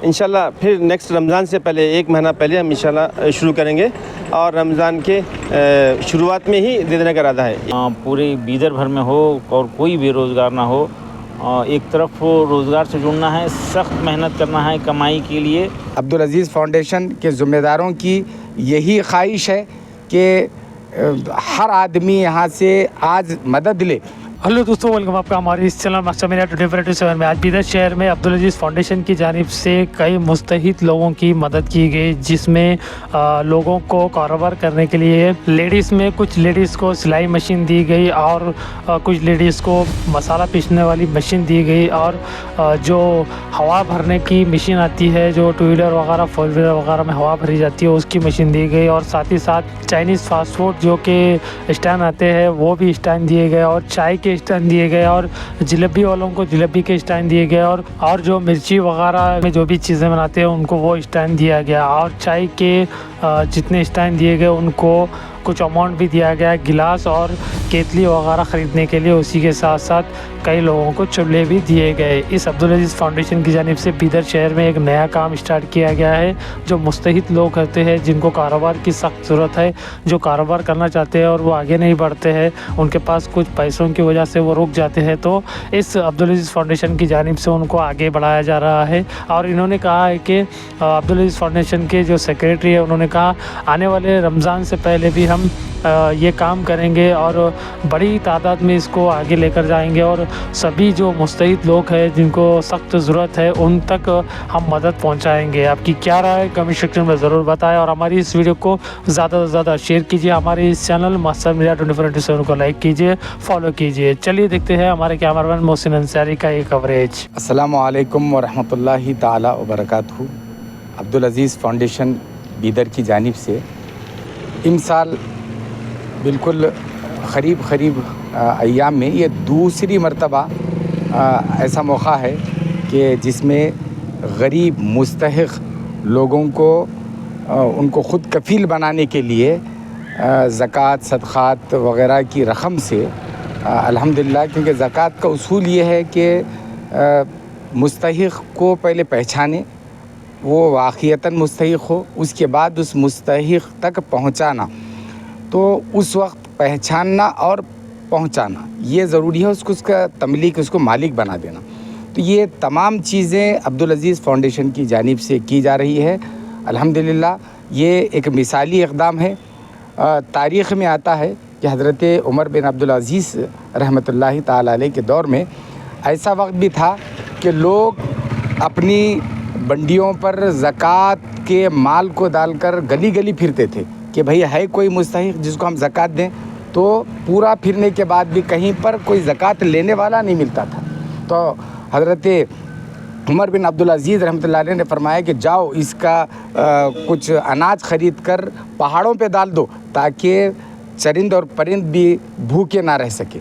انشاءاللہ پھر نیکسٹ رمضان سے پہلے 1 مہینہ پہلے ہم انشاءاللہ شروع کریں گے اور رمضان کے شروعات میں ہی دے دینے کا ارادہ ہے. پورے بیدر بھر میں ہو اور کوئی بے روزگار نہ ہو، ایک طرف روزگار سے جڑنا ہے، سخت محنت کرنا ہے کمائی کے لیے. عبدالعزیز فاؤنڈیشن کے ذمہ داروں کی یہی خواہش ہے کہ ہر آدمی یہاں سے آج مدد لے. ہلو دوستوں، ویلکم آپ کا ہمارے اس چینل ماسٹر میڈیا 24/7 میں. آج بیدر شہر میں عبدالعزیز فاؤنڈیشن کی جانب سے کئی مستحق لوگوں کی مدد کی گئی، جس میں لوگوں کو کاروبار کرنے کے لیے لیڈیز میں کچھ لیڈیز کو سلائی مشین دی گئی اور کچھ لیڈیز کو مسالہ پیسنے والی مشین دی گئی، اور جو ہوا بھرنے کی مشین آتی ہے، جو 2 ویلر وغیرہ 4 ویلر وغیرہ میں ہوا بھری جاتی ہے، اس کی مشین دی گئی. اور ساتھ ہی ساتھ چائنیز فاسٹ فوڈ جو کہ اسٹینڈ آتے ہیں وہ بھی اسٹینڈ دیے گئے، اور چائے کے اسٹینڈ دیے گئے، اور جلیبی والوں کو جلیبی کے اسٹینڈ دیے گئے، اور جو مرچی وغیرہ میں جو بھی چیزیں بناتے ہیں ان کو وہ اسٹینڈ دیا گیا. اور چائے کے جتنے اسٹینڈ دیے گئے ان کو کچھ اماؤنٹ بھی دیا گیا گلاس اور کیتلی وغیرہ خریدنے کے لیے. اسی کے ساتھ ساتھ کئی لوگوں کو چولہے بھی دیے گئے. اس عبدالعزیز فاؤنڈیشن کی جانب سے بیدر شہر میں ایک نیا کام اسٹارٹ کیا گیا ہے. جو مستحق لوگ ہوتے ہیں، جن کو کاروبار کی سخت ضرورت ہے، جو کاروبار کرنا چاہتے ہیں اور وہ آگے نہیں بڑھتے ہیں، ان کے پاس کچھ پیسوں کی وجہ سے وہ رک جاتے ہیں، تو اس عبدالعزیز فاؤنڈیشن کی جانب سے ان کو آگے بڑھایا جا رہا ہے. اور انہوں نے کہا ہے کہ عبدالعزیز فاؤنڈیشن کے جو سیکریٹری ہے، انہوں نے کہا آنے والے رمضان سے پہلے بھی ہم یہ کام کریں گے اور بڑی تعداد میں اس کو آگے لے کر جائیں گے، اور سبھی جو مستحق لوگ ہیں جن کو سخت ضرورت ہے ان تک ہم مدد پہنچائیں گے. آپ کی کیا رائے ہے کمنٹ سیکشن میں ضرور بتائیں، اور ہماری اس ویڈیو کو زیادہ سے زیادہ شیئر کیجیے. ہمارے اس چینل ماسٹر میڈیا 24/7 کو لائک کیجیے، فالو کیجیے. چلیے دیکھتے ہیں ہمارے کیمرمین محسن انصاری کا یہ کوریج. السلام علیکم ورحمۃ اللہ تعالی وبرکاتہ. عبدالعزیز فاؤنڈیشن بیدر کی جانب سے امسال بالکل قریب ایام میں یہ دوسری مرتبہ ایسا موقع ہے کہ جس میں غریب مستحق لوگوں کو ان کو خود کفیل بنانے کے لیے زکوٰۃ صدقات وغیرہ کی رقم سے الحمدللہ، کیونکہ زکوٰۃ کا اصول یہ ہے کہ مستحق کو پہلے پہچانے، وہ واقعتاً مستحق ہو، اس کے بعد اس مستحق تک پہنچانا. تو اس وقت پہچاننا اور پہنچانا یہ ضروری ہے، اس کا تملیک، اس کو مالک بنا دینا. تو یہ تمام چیزیں عبدالعزیز فاؤنڈیشن کی جانب سے کی جا رہی ہے. الحمدللہ یہ ایک مثالی اقدام ہے. تاریخ میں آتا ہے کہ حضرت عمر بن عبدالعزیز رحمۃ اللہ تعالی علیہ کے دور میں ایسا وقت بھی تھا کہ لوگ اپنی بنڈیوں پر زکوٰۃ کے مال کو ڈال کر گلی گلی پھرتے تھے کہ بھئی ہے کوئی مستحق جس کو ہم زکوٰۃ دیں. تو پورا پھرنے کے بعد بھی کہیں پر کوئی زکوٰۃ لینے والا نہیں ملتا تھا. تو حضرت عمر بن عبدالعزیز رحمۃ اللہ علیہ نے فرمایا کہ جاؤ اس کا کچھ اناج خرید کر پہاڑوں پہ ڈال دو تاکہ چرند اور پرند بھی بھوکے نہ رہ سکے.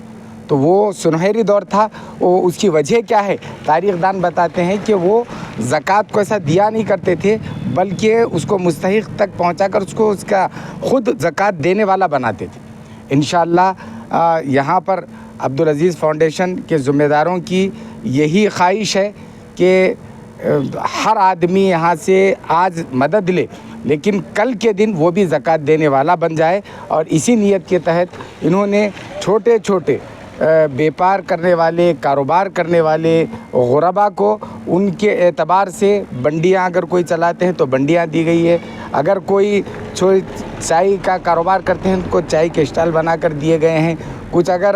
تو وہ سنہری دور تھا. وہ اس کی وجہ کیا ہے؟ تاریخ دان بتاتے ہیں کہ وہ زکوٰۃ کو ایسا دیا نہیں کرتے تھے، بلکہ اس کو مستحق تک پہنچا کر اس کو اس کا خود زکوٰۃ دینے والا بناتے تھے. انشاءاللہ یہاں پر عبدالعزیز فاؤنڈیشن کے ذمہ داروں کی یہی خواہش ہے کہ ہر آدمی یہاں سے آج مدد لے، لیکن کل کے دن وہ بھی زکوٰۃ دینے والا بن جائے. اور اسی نیت کے تحت انہوں نے چھوٹے چھوٹے بیپار کرنے والے، کاروبار کرنے والے غربا کو ان کے اعتبار سے بنڈیاں اگر کوئی چلاتے ہیں تو بنڈیاں دی گئی ہے. اگر کوئی چائے کا کاروبار کرتے ہیں تو چائے کے اسٹال بنا کر دیے گئے ہیں. کچھ اگر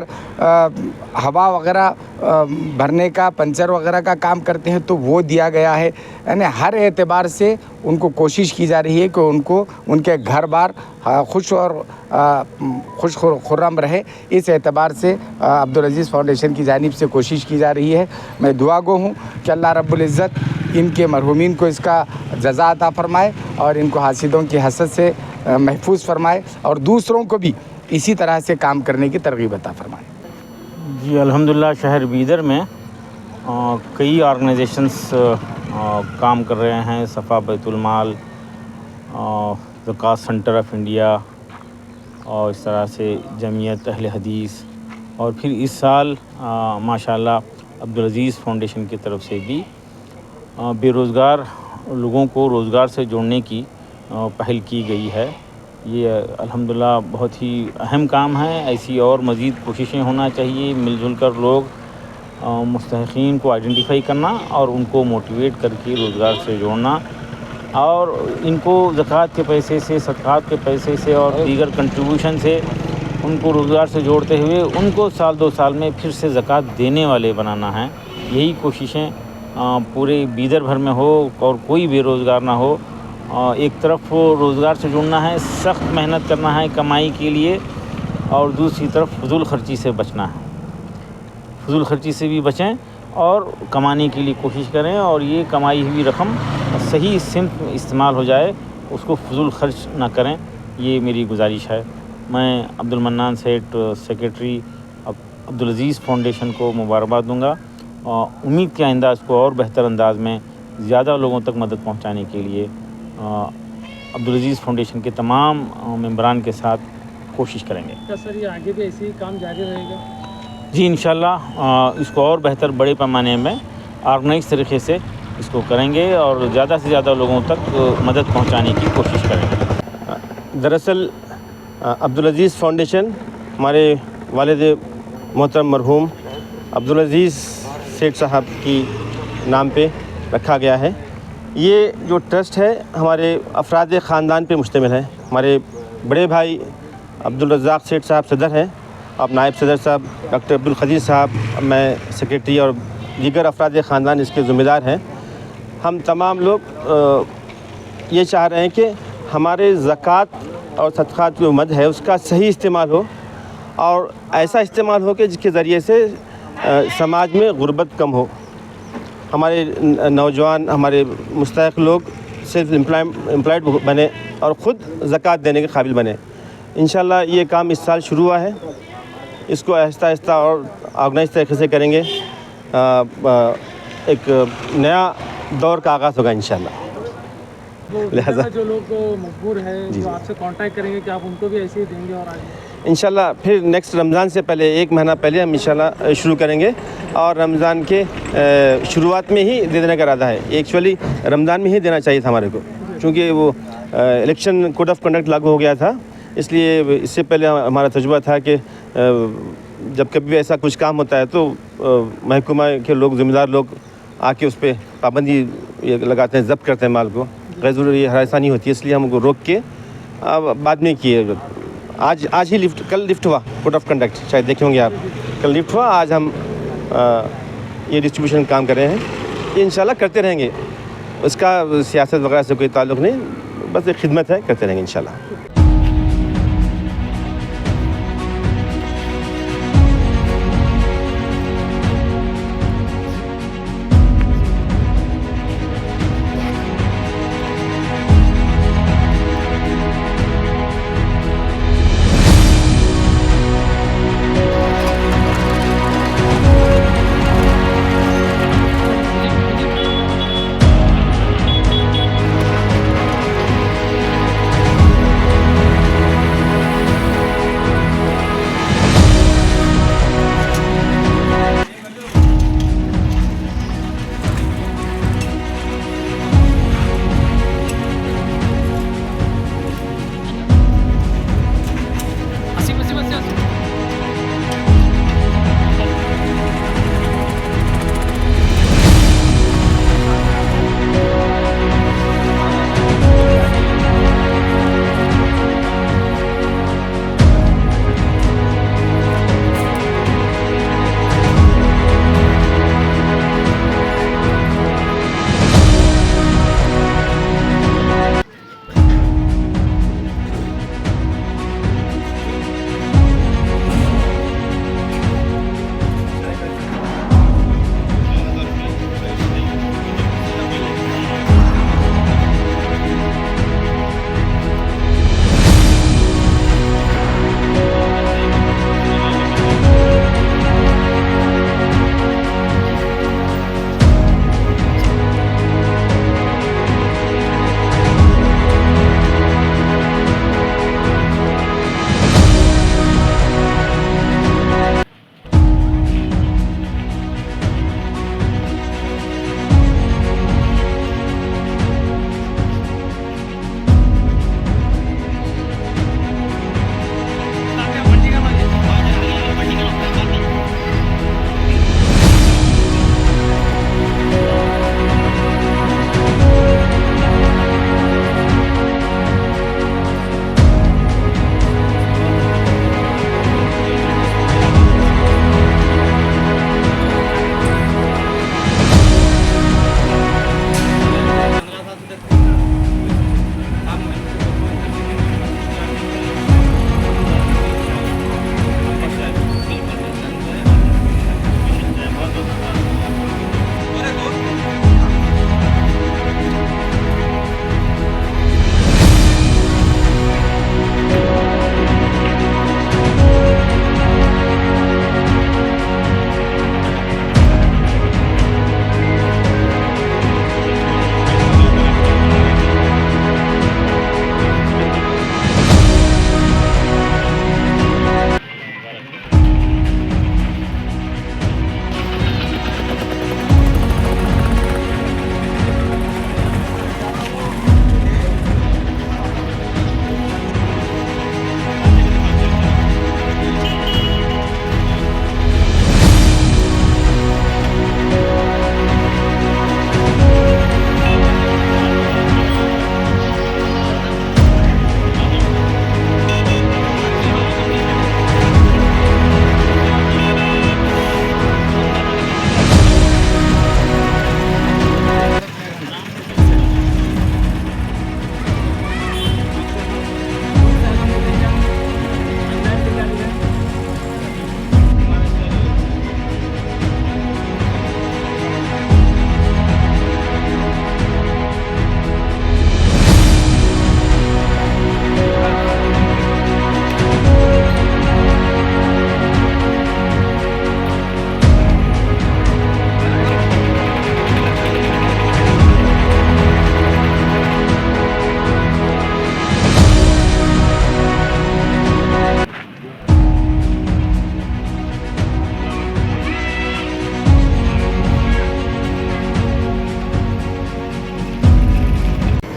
ہوا وغیرہ بھرنے کا، پنچر وغیرہ کا کام کرتے ہیں تو وہ دیا گیا ہے. یعنی ہر اعتبار سے ان کو کوشش کی جا رہی ہے کہ ان کو ان کے گھر بار خوش اور خوش خرم رہے. اس اعتبار سے عبدالعزیز فاؤنڈیشن کی جانب سے کوشش کی جا رہی ہے. میں دعا گو ہوں کہ اللہ رب العزت ان کے مرحومین کو اس کا جزا عطا فرمائے اور ان کو حاسدوں کی حسد سے محفوظ فرمائے، اور دوسروں کو بھی اسی طرح سے کام کرنے کی ترغیب عطا فرمائے. جی الحمدللہ شہر بیدر میں کئی آرگنائزیشنز کام کر رہے ہیں. صفا بیت المال، زکوٰۃ سینٹر آف انڈیا، اور اس طرح سے جمعیت اہل حدیث، اور پھر اس سال ماشاءاللہ عبدالعزیز فاؤنڈیشن کی طرف سے بھی بے روزگار लोगों को रोज़गार से जोड़ने की पहल की गई है। ये अल्हम्दुलिल्लाह बहुत ही अहम काम है। ऐसी और मज़ीद कोशिशें होना चाहिए। मिलजुल कर लोग मुस्तहिक़ीन को आइडेंटिफाई करना और उनको मोटिवेट करके रोज़गार से जोड़ना, और इनको ज़कात के पैसे से, सदक़ात के पैसे से और दीगर कंट्रीब्यूशन से उनको रोज़गार से जोड़ते हुए उनको साल 2 साल में फिर से ज़कात देने वाले बनाना है। यही कोशिशें पूरे बीदर भर में हो और कोई बेरोज़गार ना हो। एक तरफ रोज़गार से जुड़ना है, सख्त मेहनत करना है कमाई के लिए, और दूसरी तरफ फजूल खर्ची से बचना है। फजूल खर्ची से भी बचें और कमाने के लिए कोशिश करें, और ये कमाई हुई रकम सही सिमत में इस्तेमाल हो जाए, उसको फजूल खर्च ना करें। ये मेरी गुजारिश है। मैं अब्दुल मन्नान सेठ सेक्रेटरी अब्दुल अज़ीज़ फाउंडेशन को मुबारकबाद दूंगा। उम्मीद के आइंदा इसको और बेहतर अंदाज में ज़्यादा लोगों तक मदद पहुंचाने के लिए अब्दुल अज़ीज़ फाउंडेशन के तमाम मेंबरान के साथ कोशिश करेंगे। क्या सर ये आगे भी ऐसे ही काम जारी रहेगा? जी इंशाल्लाह इसको और बेहतर बड़े पैमाने में ऑर्गेनाइज तरीके से इसको करेंगे और ज़्यादा से ज़्यादा लोगों तक मदद पहुंचाने की कोशिश करेंगे। दरअसल अब्दुल अज़ीज़ फाउंडेशन हमारे वालिद मोहतरम मरहूम अब्दुल अज़ीज़ सेठ साहब की नाम पे रखा गया है। ये जो ट्रस्ट है हमारे अफराद ख़ानदान पे मुश्तमिल है। हमारे बड़े भाई अब्दुल रज़्ज़ाक़ सेठ साहब सदर हैं, अब नायब सदर साहब डॉक्टर अब्दुल ख़दीर साहब, मैं सेक्रेटरी, और दीगर अफराद ख़ानदान इसके ज़िम्मेदार हैं। हम तमाम लोग ये चाह रहे हैं कि हमारे ज़कात और सदक़ात जो मद है उसका सही इस्तेमाल हो, और ऐसा इस्तेमाल हो कि जिसके ज़रिए से समाज में गुर्बत कम हो, हमारे नौजवान, हमारे मुस्तहिक़ लोग सेल्फ एम्प्लॉयड बने और ख़ुद ज़कात देने के काबिल बने। इंशाल्लाह ये काम इस साल शुरू हुआ है, इसको आहिस्ता आहिस्ता और ऑर्गेनाइज तरीके से करेंगे। एक नया दौर का आगाज़ होगा इंशाल्लाह। लिहाजा जो लोग मजबूर हैं जो आपसे कांटेक्ट करेंगे, कि आप उनको भी ऐसे ही देंगे? और आगे इंशाल्लाह फिर नेक्स्ट रमज़ान से पहले 1 महीना पहले हम इंशाल्लाह शुरू करेंगे, और रमज़ान के शुरुआत में ही दे देने का इरादा है। एक्चुअली रमज़ान में ही देना चाहिए था हमारे को, क्योंकि वो इलेक्शन कोड ऑफ कंडक्ट लागू हो गया था, इसलिए इससे पहले हमारा तजुर्बा था कि जब कभी भी ऐसा कुछ काम होता है तो महकमा के लोग, ज़िम्मेदार लोग आके उस पर पाबंदी ये लगाते हैं, ज़ब्त करते हैं माल को, गैर ज़रूरी हरासानी होती है, इसलिए हम उनको रोक के अब बाद में किए। आज ही कल लिफ्ट हुआ कोड ऑफ कंडक्ट, शायद देखे होंगे आप, कल लिफ्ट हुआ। आज हम ये डिस्ट्रीब्यूशन काम कर रहे हैं, ये इंशाल्लाह करते रहेंगे। उसका सियासत वगैरह से कोई ताल्लुक़ नहीं, बस एक खिदमत है, करते रहेंगे इंशाल्लाह।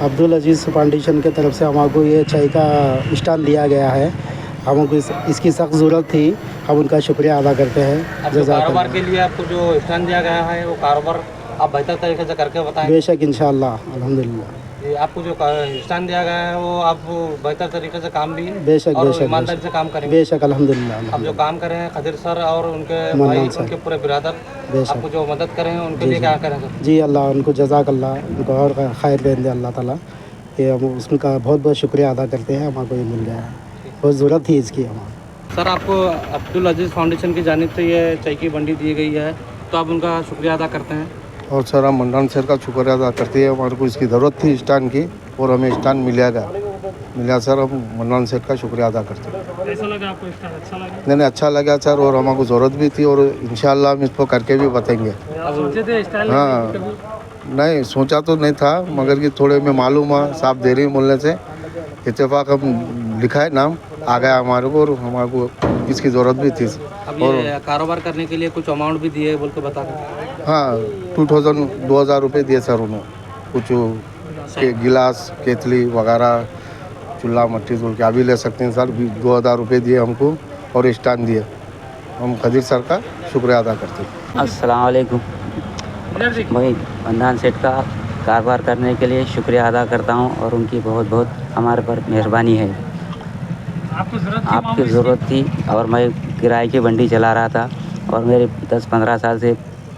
अब्दुल अजीज़ फाउंडेशन की तरफ से हमको ये चाय का स्टैंड दिया गया है। हमको इसकी सख्त ज़रूरत थी, हम उनका शुक्रिया अदा करते हैं। अब जो कारोबार के लिए आपको जो स्टैंड दिया गया है वो कारोबार आप बेहतर तरीके से करके बताएं। बेशक इंशाअल्लाह अल्हम्दुलिल्लाह। ये आपको जो स्टैंड दिया गया है वो आप बेहतर तरीके से काम भी बेशक और बेशक ईमानदारी से काम करेंगे। बेशक अल्हम्दुलिल्लाह। आप जो काम कर रहे हैं खदीर सर और उनके मन्नान भाई सर। उनके पूरे बिरादर बेशक आपको जो मदद करें उनके लिए क्या करें सर? जी अल्लाह उनको जज़ाकल्लाह, उनको और खैर दें अल्लाह ताला। ये हम उसका बहुत बहुत शुक्रिया अदा करते हैं, हमको ये मिल गया है, बहुत ज़रूरत थी इसकी हमारी। सर आपको अब्दुल अजीज़ फाउंडेशन की जानिब से ये चाय की बंडी दी गई है, तो आप उनका शुक्रिया अदा करते हैं। और सर हम मन्नान सर का शुक्रिया अदा करते हैं। हमारे को इसकी ज़रूरत थी स्टैंड की और हमें स्टैंड मिला सर, हम मन्नान सर का शुक्रिया अदा करते हैं। कैसा लगा आपको स्टैंड? अच्छा लगा? नहीं अच्छा लगा सर, और हमको ज़रूरत भी थी और इंशाल्लाह हम इसको करके भी बताएंगे। आप सोचे थे स्टाइल हाँ नहीं सोचा तो नहीं था, मगर कि थोड़े में मालूम हुआ साहब देरी बोलने से इत्तेफाक हम लिखा है नाम आ गया हमारे को, और हमारे को इसकी ज़रूरत भी थी। अब ये कारोबार करने के लिए कुछ अमाउंट भी दिए बोल के बता दें। हाँ 2000 रुपये दिए सर उन्होंने, कुछ के गिलास केतली वगैरह चूल्हा मट्टी बोल के अभी ले सकते हैं सर। 2000 रुपये दिए हमको और स्टैंड दिए, हम खदीर सर का शुक्रिया अदा करते हैं। अस्सलाम वालेकुम। मैं मन्नान सेठ का कारोबार करने के लिए शुक्रिया अदा करता हूं और उनकी बहुत बहुत हमारे पर मेहरबानी है। आपकी ज़रूरत थी और मैं किराए की बंडी चला रहा था और मेरे 10-15 साल से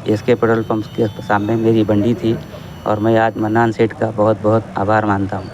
इसके पेट्रोल पंप के सामने मेरी बंडी थी और मैं आज मन्नान सेठ का बहुत बहुत आभार मानता हूँ।